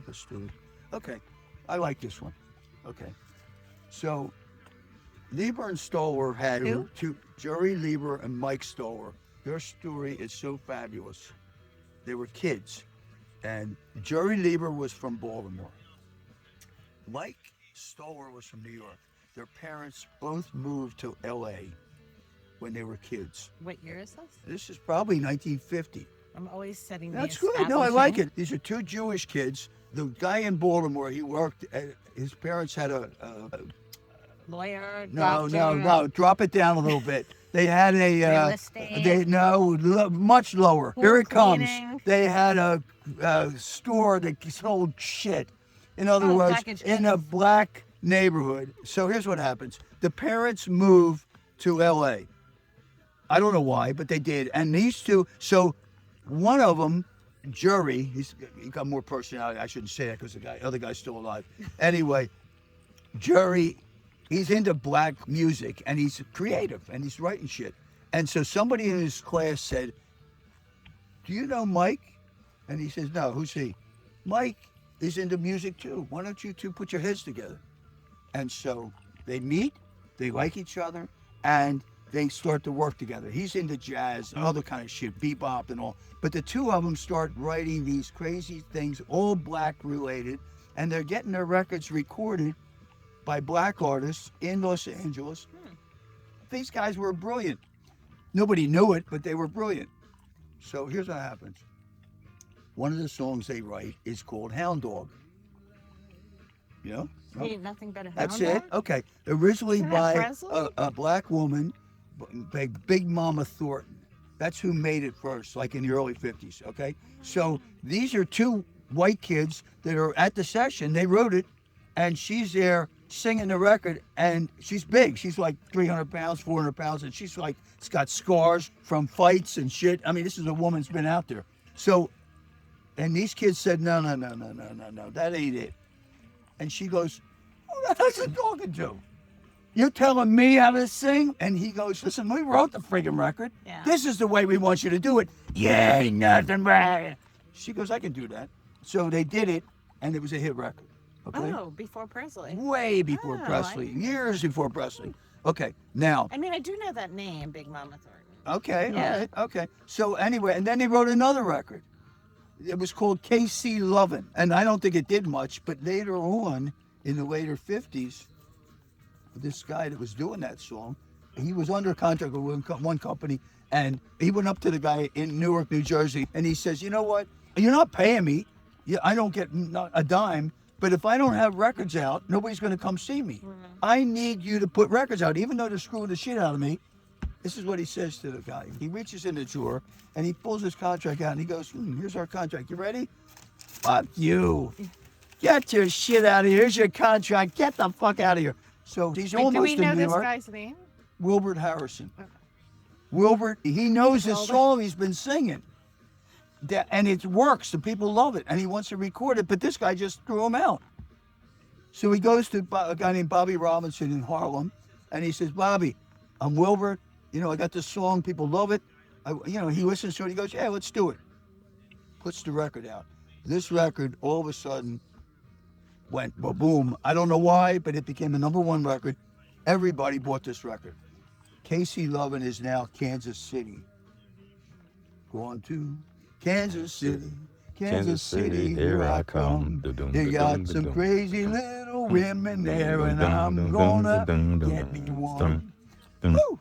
Elvis, dude. Okay, I like this one. Okay, so Lieber and Stoller had Who? two, Jerry Lieber and Mike Stoller. Their story is so fabulous. They were kids, and Jerry Lieber was from Baltimore. Mike Stoller was from New York. Their parents both moved to L.A. when they were kids. What year is this? This is probably 1950. I'm always setting the That's good. No, I like establishing. it. These are two Jewish kids. The guy in Baltimore, he worked. His parents had a Lawyer, no, doctor, no, no. Drop it down a little bit. They had a real estate. they no much lower. Pool Here it comes. cleaning. They had a store that sold shit. In other Oh, words, packaged in a goods. black neighborhood. So here's what happens: the parents move to L.A. I don't know why, but they did. And these two. So one of them, Jerry, he got more personality. I shouldn't say that because the other guy's still alive. Anyway, Jerry, he's into black music and he's creative and he's writing shit. And so somebody in his class said, "Do you know Mike?" And he says, "No, who's he?" "Mike is into music too. Why don't you two put your heads together?" And so they meet, they like each other, and they start to work together. He's into jazz and other kind of shit, bebop and all. But the two of them start writing these crazy things, all black related, and they're getting their records recorded by black artists in Los Angeles. These guys were brilliant. Nobody knew it, but they were brilliant. So here's what happens. One of the songs they write is called Hound Dog. You know? No? Ain't nothing but a hound That's dog? it? Okay. Originally Isn't that by Presley? a black woman, Big Mama Thornton. That's who made it first, like in the early 50s, okay? So these are two white kids that are at the session. They wrote it, and she's there singing the record, and she's big. She's like 300 pounds, 400 pounds, and she's like, it's got scars from fights and shit. I mean, this is a woman that's been out there. So, and these kids said, no, that ain't it. And she goes, who the hell's you talking to? You're telling me how to sing? And he goes, listen, we wrote the friggin' record. Yeah. This is the way we want you to do it. Yeah, ain't nothing but. She goes, I can do that. So they did it, and it was a hit record. Okay? Oh, before Presley. Way before Oh, Presley. I didn't know Years before Presley. Okay, now. I mean, I do know that name, Big Mama Thornton. Okay, Yeah. all right, okay. So anyway, and then they wrote another record. It was called KC Lovin', and I don't think it did much, but later on, in the later 50s, this guy that was doing that song, he was under contract with one company, and he went up to the guy in Newark, New Jersey, and he says, you know what, you're not paying me, I don't get not a dime, but if I don't have records out, nobody's gonna come see me. I need you to put records out, even though they're screwing the shit out of me. This is what he says to the guy. He reaches in the drawer and he pulls his contract out and he goes, here's our contract. You ready? Fuck you. Get your shit out of here. Here's your contract. Get the fuck out of here. So he's Wait, almost do we know in New this York. guy's name? Wilbert Harrison. Wilbert, he knows the song he's been singing. And it works. The people love it. And he wants to record it, but this guy just threw him out. So he goes to a guy named Bobby Robinson in Harlem and he says, Bobby, I'm Wilbert. You know, I got this song, people love it. He listens to it, he goes, yeah, let's do it. Puts the record out. This record, all of a sudden, went boom. I don't know why, but it became the #1 record. Everybody bought this record. KC Lovin' is now Kansas City. Going to Kansas City. Kansas City, here I come. They got some crazy little women there, and I'm gonna get me one. Woo!